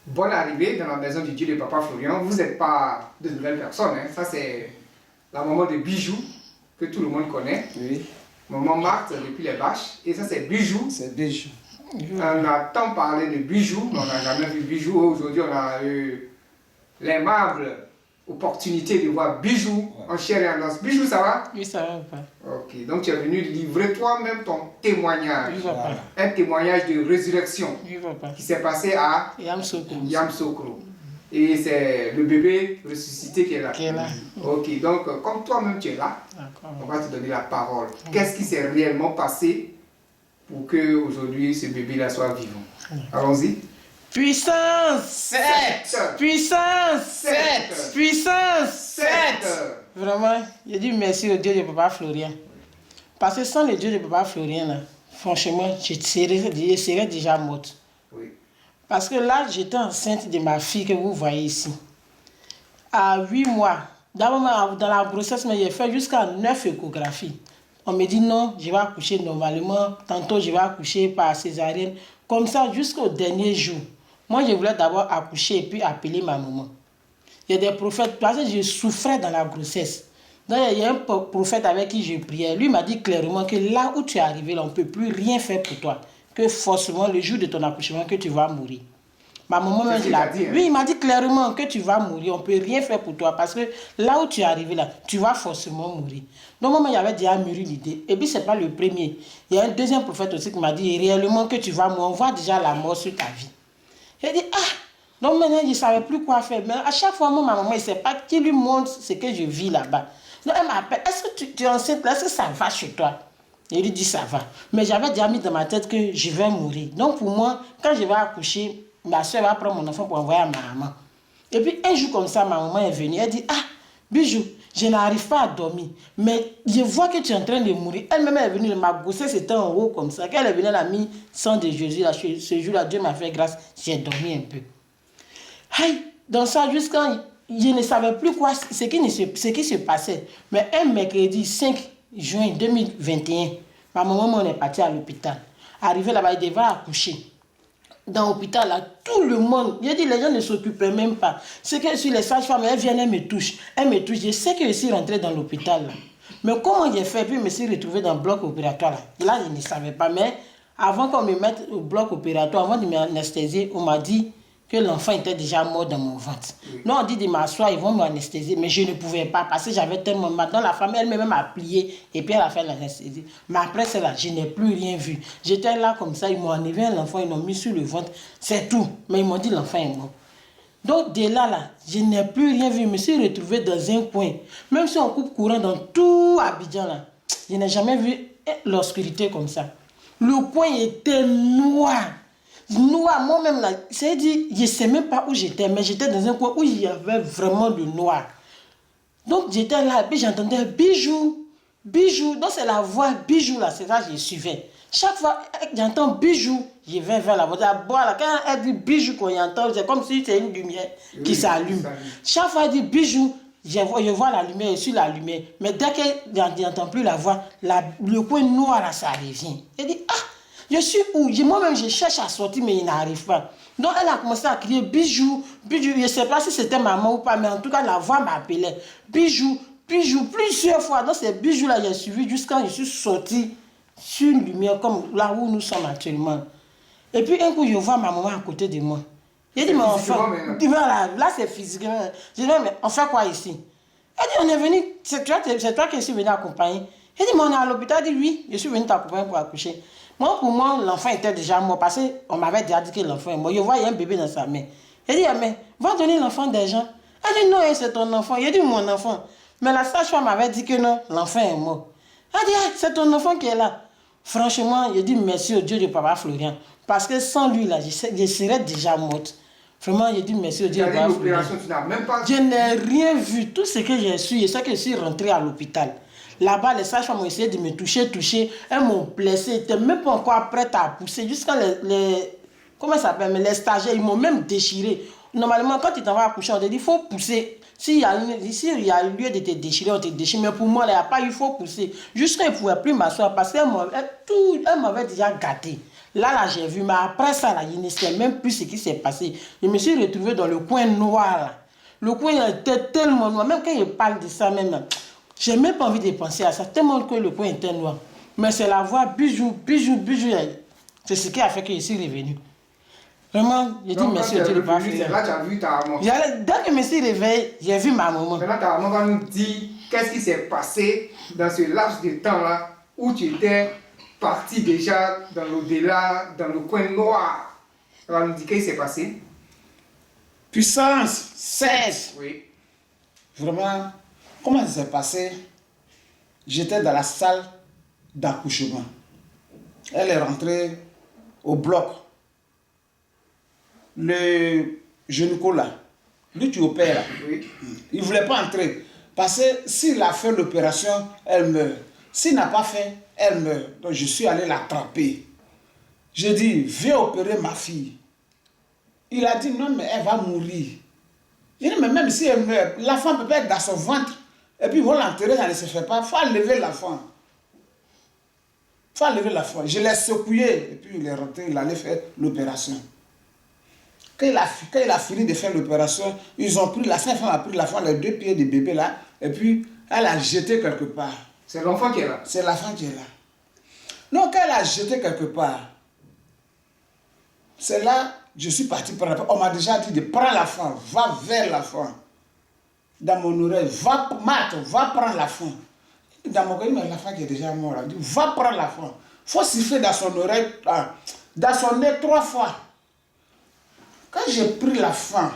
Bonne arrivée dans la maison du Dieu de Papa Florian. Vous n'êtes pas de nouvelles personnes. Hein. Ça, c'est la maman de Bijou, que tout le monde connaît. Oui. Maman Marthe depuis les Bâches. Et ça, c'est Bijou. C'est Bijou. On a tant parlé de Bijou, mais on n'a jamais vu Bijou. Aujourd'hui, on a eu l'aimable opportunité de voir Bijou en chair et en os. Bijou, ça va? Oui, ça va pas. Ok, donc tu es venu livrer toi-même ton témoignage. Oui, papa. Un témoignage de résurrection Oui, papa. qui s'est passé à Yamsokro. Yamsokro. Et c'est le bébé ressuscité qui est là. Qui est là. Ok, donc comme toi-même tu es là, D'accord. on va te donner la parole. Qu'est-ce qui s'est réellement passé pour que aujourd'hui ce bébé-là soit vivant? Allons-y. Puissance 7. Puissance 7. Sept. Puissance 7. 7. Vraiment, je dis merci au Dieu de Papa Florian. Parce que sans le Dieu de Papa Florian, là, franchement, je serais déjà morte. Oui. Parce que là, j'étais enceinte de ma fille que vous voyez ici. À 8 mois, d'abord dans la grossesse, j'ai fait jusqu'à 9 échographies. On me dit non, je vais accoucher normalement. Tantôt, je vais accoucher par césarienne. Comme ça, jusqu'au dernier jour. Moi, je voulais d'abord accoucher et puis appeler ma maman. Il y a des prophètes, parce que je souffrais dans la grossesse. Donc, il y a un prophète avec qui je priais. Lui m'a dit clairement que là où tu es arrivé, là, on ne peut plus rien faire pour toi. Que forcément, le jour de ton accouchement, que tu vas mourir. Ma maman m'a dit, oui, il m'a dit clairement que tu vas mourir. On ne peut rien faire pour toi parce que là où tu es arrivé, là, tu vas forcément mourir. Donc, moi, j'avais déjà mûri l'idée. Et puis, ce n'est pas le premier. Il y a un deuxième prophète aussi qui m'a dit réellement que tu vas mourir. On voit déjà la mort sur ta vie. J'ai dit, ah, donc maintenant, je ne savais plus quoi faire. Mais à chaque fois, moi, ma maman, il ne sait pas qui lui montre ce que je vis là-bas. Donc, elle m'appelle, est-ce que tu es enceinte là? Est-ce que ça va chez toi? Et il lui dit, ça va. Mais j'avais déjà mis dans ma tête que je vais mourir. Donc, pour moi, quand je vais accoucher, ma soeur va prendre mon enfant pour envoyer à ma maman. Et puis, un jour comme ça, ma maman est venue. Elle dit, ah, Bijou, je n'arrive pas à dormir. Mais je vois que tu es en train de mourir. Elle-même est venue, ma grossesse était en haut comme ça. Quand elle est venue, elle a mis sang de Jésus. Là, ce jour-là, Dieu m'a fait grâce. J'ai dormi un peu. Aïe, dans ça, jusqu'à... Je ne savais plus quoi, ce qui se passait. Mais un mercredi 5 juin 2021, ma maman est partie à l'hôpital. Arrivée là-bas, elle devait accoucher. Dans l'hôpital, là, tout le monde, j'ai dit, les gens ne s'occupaient même pas. C'est que sur les sages-femmes, elles viennent, elles me touchent. Je sais que je suis rentrée dans l'hôpital. Mais comment j'ai fait? Puis je me suis retrouvée dans le bloc opératoire. Là, je ne savais pas. Mais avant qu'on me mette au bloc opératoire, avant de m'anesthésier, on m'a dit que l'enfant était déjà mort dans mon ventre. Oui. Non, on dit de m'asseoir, ils vont m'anesthésier, mais je ne pouvais pas parce que j'avais tellement mal. Donc la femme elle-même m'a plié et puis elle a fait l'anesthésie. Mais après cela, je n'ai plus rien vu. J'étais là comme ça, ils m'ont enlevé l'enfant, ils l'ont mis sur le ventre, c'est tout. Mais ils m'ont dit l'enfant est mort. Donc de là, je n'ai plus rien vu. Je me suis retrouvée dans un coin. Même si on coupe courant dans tout Abidjan, là, je n'ai jamais vu l'obscurité comme ça. Le coin était noir. Noir, moi-même là, c'est dit, je ne sais même pas où j'étais, mais j'étais dans un coin où il y avait vraiment le noir. Donc j'étais là, et puis j'entendais Bijou, Bijou. Donc c'est la voix Bijou là, c'est ça que je suivais. Chaque fois que j'entends Bijou, je vais vers la voix. Quand elle dit Bijou qu'on entend, c'est comme si c'était une lumière qui s'allume. Chaque fois elle dit Bijou, je vois la lumière, je suis la lumière. Mais dès que je n'entends plus la voix, le coin noir là, ça revient. Elle dit, ah, je suis où? Moi-même, je cherche à sortir, mais il n'arrive pas. Donc, elle a commencé à crier Bijou, Bijou. Je ne sais pas si c'était maman ou pas, mais en tout cas, la voix m'appelait. Bijou, Bijou, plusieurs fois. Donc, c'est Bijou là, j'ai suivi jusqu'à je suis sortie sur une lumière, comme là où nous sommes actuellement. Et puis, un coup, je vois ma maman à côté de moi. J'ai dit, mais enfin, là, c'est physiquement. J'ai dit, mais on fait quoi ici? Elle dit, on est venu, c'est toi qui suis venu accompagner. J'ai dit, mais on est à l'hôpital. Elle dit, oui, je suis venu t'accompagner pour accoucher. Moi, pour moi, l'enfant était déjà mort parce qu'on m'avait déjà dit que l'enfant est mort. Je vois, il y a un bébé dans sa main. Elle dit, mais va donner l'enfant des gens. Elle dit, non, c'est ton enfant. Il dit, mon enfant. Mais la sage-femme m'avait dit que non, l'enfant est mort. Elle dit, c'est ton enfant qui est là. Franchement, je dis merci au Dieu de Papa Florian. Parce que sans lui, là, je serais déjà morte. Vraiment, je dis merci au Dieu de Papa Florian. Je n'ai rien vu. Tout ce que j'ai su, je sais que je suis rentrée à l'hôpital. Là-bas, les sages-femmes ont essayé de me toucher. Elles m'ont blessé. Ils n'étaient même pas encore prêtes à pousser. Jusqu'à comment ça s'appelle? Les stagiaires, ils m'ont même déchiré. Normalement, quand tu t'en vas accoucher, on te dit, il faut pousser. S'il y a lieu de te déchirer, on te déchire. Mais pour moi, il n'y a pas eu, il faut pousser. Jusqu'à je ne pouvais plus m'asseoir parce qu'elle m'avait déjà gâté. Là, j'ai vu, mais après ça, là, je ne sais même plus ce qui s'est passé. Je me suis retrouvée dans le coin noir, là. Le coin était tellement noir. Même quand je parle de ça, même, j'ai même pas envie de penser à ça, tellement que le coin était noir. Mais c'est la voix bijou. C'est ce qui a fait que je suis revenue. Vraiment, je dis merci au Dieu de pas faire. Là, tu as vu ta maman. Dès que je me suis réveillée, j'ai vu ma maman. Maintenant, ta maman va nous dire qu'est-ce qui s'est passé dans ce laps de temps-là où tu étais parti déjà dans l'au-delà, dans le coin noir. Elle va nous dire qu'est-ce qui s'est passé. Puissance 16. Oui. Vraiment, comment ça s'est passé? J'étais dans la salle d'accouchement. Elle est rentrée au bloc. Le gynéco là, lui tu opères là, Oui. il ne voulait pas entrer. Parce que s'il a fait l'opération, elle meurt. S'il n'a pas fait, elle meurt. Donc je suis allé l'attraper. J'ai dit, viens opérer ma fille. Il a dit, non, mais elle va mourir. J'ai dit, mais même si elle meurt, l'enfant peut être dans son ventre. Et puis, ils vont l'enterrer, ça ne se fait pas. Il faut enlever l'enfant. Il faut enlever l'enfant. Je l'ai secoué. Et puis, il est rentré, il allait faire l'opération. Quand il a fini de faire l'opération, ils ont pris, la femme a pris l'enfant, les 2 pieds du bébé là, et puis, elle a jeté quelque part. C'est l'enfant qui est là. C'est l'enfant qui est là. Donc, quand elle a jeté quelque part, c'est là, je suis parti prendre l'enfant. On m'a déjà dit de prendre l'enfant, va vers l'enfant. Dans mon oreille, va, Marthe, va prendre l'enfant. Dans mon oreille, mais l'enfant qui est déjà mort, il dit, va prendre l'enfant. Il faut siffler dans son oreille, dans son nez 3 fois. Quand j'ai pris l'enfant,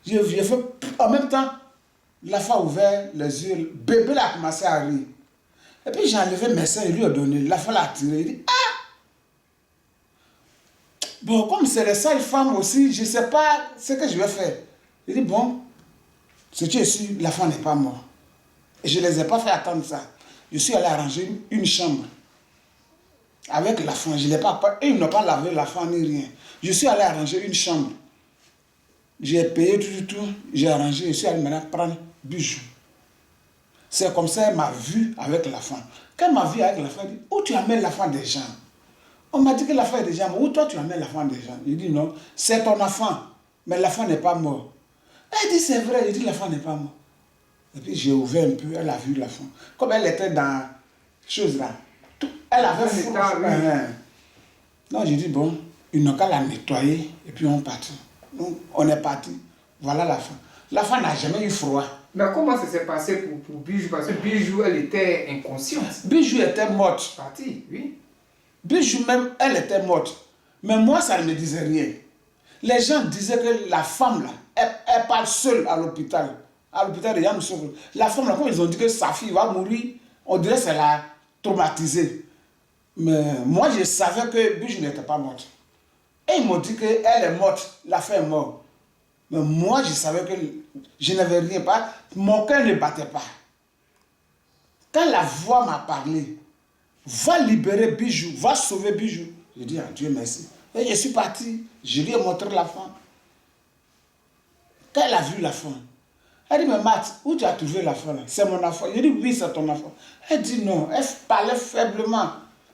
j'ai fait, en même temps, l'enfant a ouvert les yeux, le bébé a commencé à rire. Et puis j'ai enlevé mes seins et lui ai donné. L'enfant l'a tiré, il dit, ah! Bon, comme c'est les seules femmes aussi, je ne sais pas ce que je vais faire. Il dit, bon, ce qui est sûr, l'enfant n'est pas mort. Et je ne les ai pas fait attendre ça. Je suis allé arranger une chambre avec l'enfant. Je l'ai pas, ils n'ont pas lavé l'enfant ni rien. Je suis allé arranger une chambre. J'ai payé tout, j'ai arrangé. Je suis allé maintenant prendre bijou. C'est comme ça qu'elle m'a vu avec l'enfant. Quand elle m'a vu avec l'enfant, elle dit, où tu amènes l'enfant des gens? On m'a dit que l'enfant est déjà mort. Où toi tu amènes l'enfant des gens? Il dit non, c'est ton enfant, mais l'enfant n'est pas mort. Elle dit c'est vrai, il dit l'enfant n'est pas mort. Et puis j'ai ouvert un peu, elle a vu l'enfant. Comme elle était dans chose là, elle avait fait. Non, j'ai dit bon, ils n'ont qu'à la nettoyer et puis on partit. Donc on est parti, voilà l'enfant. L'enfant n'a jamais eu froid. Mais comment ça s'est passé pour Bijou? Parce que Bijou, elle était inconsciente. Bijou était morte. Partie, oui. Bijou même, elle était morte. Mais moi, ça ne me disait rien. Les gens disaient que la femme là, elle parle seule à l'hôpital. À l'hôpital de Yamoussoukro. La femme là, quand ils ont dit que sa fille va mourir, on dirait que ça l'a traumatisée. Mais moi, je savais que Bijou n'était pas morte. Et ils m'ont dit qu'elle est morte, la femme est morte. Mais moi, je savais que je n'avais rien pas. Mon cœur ne battait pas. Quand la voix m'a parlé, va libérer Bijou, va sauver Bijou. Je dis à Dieu merci. Et je suis parti, je lui ai montré l'enfant. Quand elle a vu l'enfant, elle dit, mais Matt, où tu as trouvé l'enfant là? C'est mon enfant. Je dis, oui, c'est ton enfant. Elle dit non, elle parlait faiblement.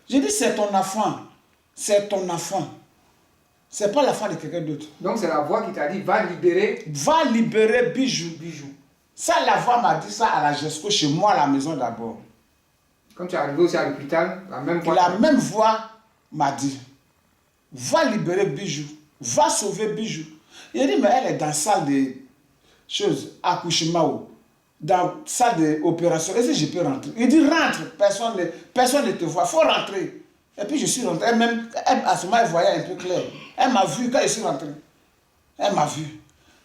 Je dis, c'est ton enfant. C'est ton enfant. C'est pas l'enfant de quelqu'un d'autre. Donc c'est la voix qui t'a dit, va libérer. Va libérer Bijou. Bijou. Ça, la voix m'a dit ça à la GESCO, chez moi à la maison d'abord. Quand tu es arrivé aussi à l'hôpital, la même voix. La même voix m'a dit, va libérer Bijou, va sauver Bijou. Il a dit, mais elle est dans la salle de choses, accouchement, dans la salle d'opération. Est-ce que je peux rentrer? Il dit, rentre, personne ne te voit, il faut rentrer. Et puis je suis rentré, elle-même, à ce moment, elle voyait un peu clair. Elle m'a vu quand je suis rentré. Elle m'a vu.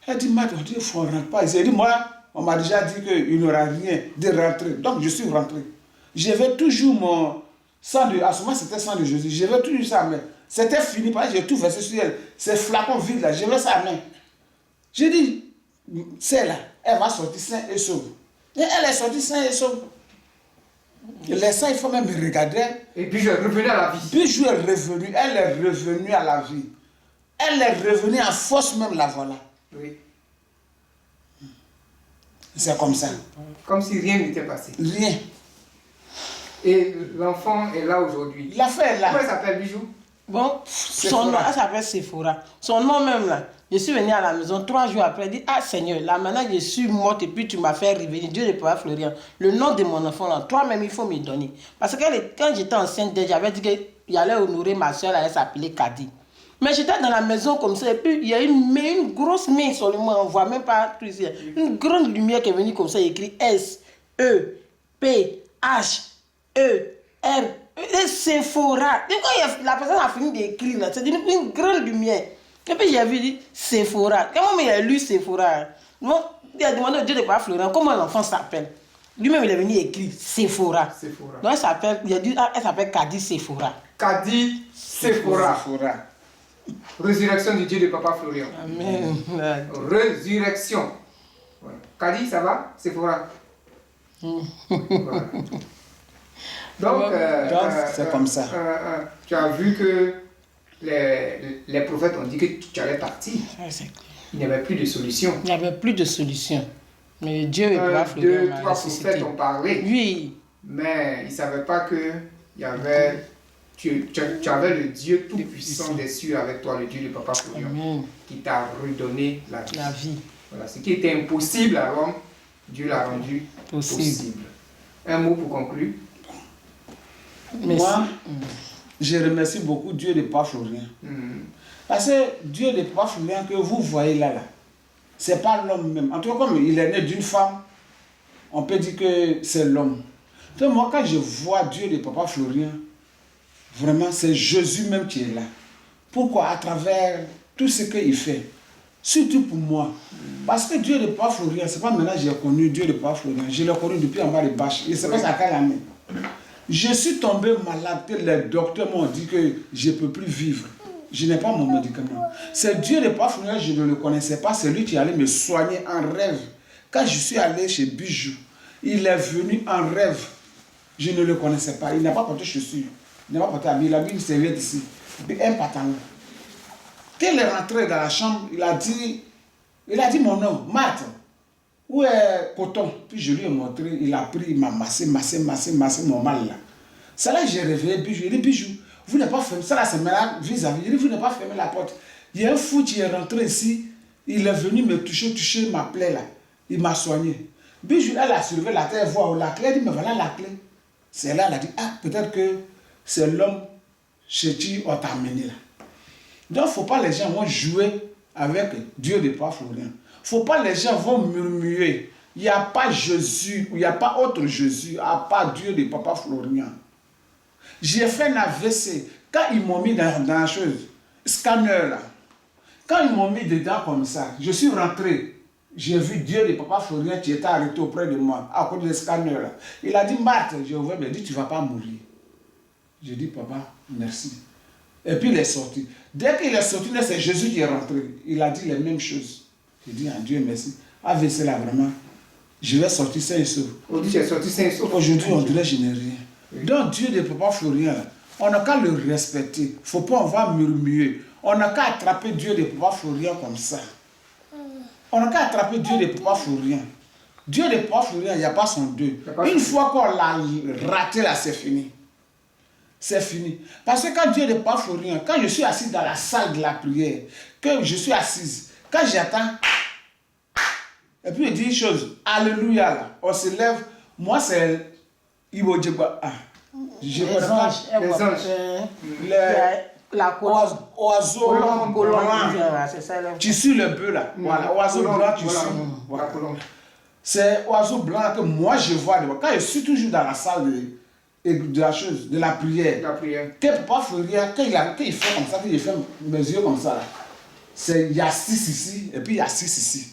Elle dit, Matt, on dit, il faut rentrer pas. Il dit, moi, on m'a déjà dit qu'il n'y aura rien de rentrer. Donc je suis rentré. J'avais toujours mon sang de... À ce moment, c'était sang de Jésus. J'avais toujours ça à main. C'était fini, parce que j'ai tout versé sur elle. Ces flacons vides là, j'avais ça à main. J'ai dit, celle-là, elle va sortir sain et sauve. Et elle est sortie sain et sauve. Les saints, il faut même me regarder. Et Bijou est revenue à la vie. Bijou est revenue, elle est revenue à la vie. Elle est revenue en force même, la voilà. Oui. C'est comme ça. Comme si rien n'était passé. Rien. Et l'enfant est là aujourd'hui. L'affaire là. Comment elle s'appelle, Bijou? Bon, son nom, elle s'appelle Sephora. Son nom même là, je suis venue à la maison 3 jours après, elle dit, ah Seigneur, là maintenant je suis morte et puis tu m'as fait revenir, Dieu de Papa Florian. Le nom de mon enfant là, toi-même il faut me donner. Parce que quand j'étais enceinte, j'avais dit qu'il allait honorer ma soeur, elle s'appelait Kadi. Mais j'étais dans la maison comme ça et puis il y a une grosse main sur le moi, on ne voit même pas tout ici. Une grande lumière qui est venue comme ça, écrit S, E, P, H, E, R. Et Sephora. Et quand la personne a fini d'écrire, c'est une grande lumière. Et puis j'ai vu, dit Sephora. Comment il a lu Sephora? Bon, il a demandé au Dieu de Papa Florian comment l'enfant s'appelle. Lui-même, il est venu écrire Sephora. Sephora. Donc il a dit, elle s'appelle Kadi Sephora. Kadi Sephora. Résurrection du Dieu de Papa Florian. Amen. Résurrection. Voilà. Kadi, ça va? Sephora. Voilà. Donc, c'est comme ça. Tu as vu que les prophètes ont dit que tu allais partir. Il n'y avait plus de solution. Il n'y avait plus de solution. Mais Dieu et Papa 2, Florian 3 prophètes ont parlé. Oui. Mais ils ne savaient pas que il y avait, tu avais le Dieu tout-puissant des cieux avec toi, le Dieu de Papa Florian, qui t'a redonné la vie. La vie. Voilà. Ce qui était impossible avant, Dieu l'a rendu possible. Un mot pour conclure. Merci. Moi, je remercie beaucoup Dieu de Papa Florian. Parce que Dieu de Papa Florian que vous voyez là, c'est pas l'homme même. En tout cas, comme il est né d'une femme, on peut dire que c'est l'homme. Donc moi, quand je vois Dieu de Papa Florian, vraiment, c'est Jésus même qui est là. Pourquoi? À travers tout ce qu'il fait. Surtout pour moi. Parce que Dieu de Papa Florian, c'est pas maintenant que j'ai connu Dieu de Papa Florian. Je l'ai connu depuis en bas de bâche. Et c'est pas à quelle année. Je suis tombé malade que les docteurs m'ont dit que je ne peux plus vivre. Je n'ai pas mon médicament. C'est Dieu de Papa Florian, je ne le connaissais pas. C'est lui qui allait me soigner en rêve. Quand je suis allé chez Bijou, il est venu en rêve. Je ne le connaissais pas. Il n'a pas porté chaussures. Il n'a pas porté habit. Il a mis une serviette ici. Et un pantalon. Quand il est rentré dans la chambre, il a dit mon nom, Marthe. Où est Coton? Puis je lui ai montré, il a pris, il m'a massé mon mal là. C'est là que j'ai réveillé Bijou. Il dit, Bijou, vous n'avez pas fermé, ça là c'est maintenant vis-à-vis. Il dit, vous n'avez pas fermé la porte. Il y a un fou qui est rentré ici, il est venu me toucher ma plaie là. Il m'a soigné. Bijou, elle a soulevé la tête, elle voit la clé, elle dit, mais voilà la clé. C'est là, elle a dit, ah, peut-être que c'est l'homme chez qui on t'a amené là. Donc, il ne faut pas les gens vont jouer avec Dieu de Papa Florian. Il ne faut pas les gens vont murmurer. Il n'y a pas Jésus, il n'y a pas autre Jésus, à part Dieu de Papa Florian. J'ai fait un AVC. Quand ils m'ont mis dans la chose, scanner là, quand ils m'ont mis dedans comme ça, je suis rentré. J'ai vu Dieu de Papa Florian qui était arrêté auprès de moi, à cause du scanner là. Il a dit, Marthe, je vais me dire, tu ne vas pas mourir. J'ai dit, papa, merci. Et puis il est sorti. Dès qu'il est sorti, c'est Jésus qui est rentré. Il a dit les mêmes choses. J'ai dit à Dieu merci. AVC là vraiment, je vais sortir sain et sauf. Aujourd'hui, j'ai sorti sain et sauf. Aujourd'hui, on dirait que je n'ai rien. Oui. Donc Dieu de Papa Florian, on n'a qu'à le respecter. Il ne faut pas, on va murmurer. On n'a qu'à attraper Dieu de Papa Florian comme ça. On n'a qu'à attraper Dieu de Papa Florian. Dieu de Papa Florian, il n'y a pas son Dieu. Une fois qu'on l'a raté là, c'est fini. C'est fini. Parce que quand Dieu n'est pas Florian, quand je suis assis dans la salle de la prière, que je suis assise, quand j'attends, et puis il dit une chose, Alléluia, là, on se lève, moi c'est Ibo Djeba. Je les anges, la oiseau blanc, tu suis le bœuf là, voilà, oiseau blanc, tu suis. Voilà. C'est oiseau blanc que moi je vois, quand je suis toujours dans la salle de la chose, de la prière. Que Papa Florian, quand il fait comme ça, qu'il fait mes yeux comme ça, il y a 6 ici, et puis il y a 6 ici.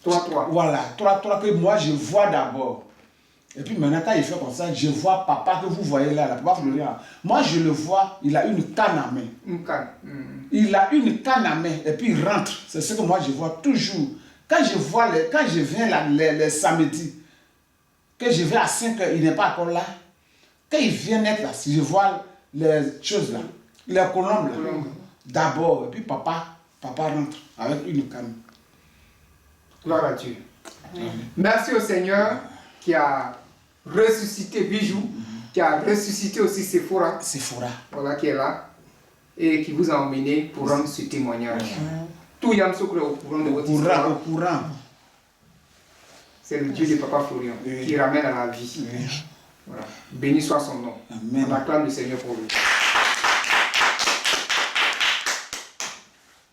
3. Voilà, 3 que moi je vois d'abord. Et puis maintenant, quand il fait comme ça, je vois papa que vous voyez là, Papa Florian. Moi je le vois, il a une canne à main. Une canne. Il a une canne à main, et puis il rentre. C'est ce que moi je vois toujours. Quand je viens là, les samedis, que je vais à 5 h, il n'est pas encore là. Quand il vient être là, si je vois les choses là, les colombes là, d'abord, et puis papa rentre avec une canne. Gloire à Dieu. Merci au Seigneur qui a ressuscité Bijou qui a ressuscité aussi Sephora, voilà, qui est là, et qui vous a emmené pour rendre ce témoignage. Tout Yamsoukro est au courant de votre histoire. Au courant. C'est le Dieu de Papa Florian qui ramène à la vie. Voilà. Béni soit son nom. Amen. On acclame le Seigneur pour lui.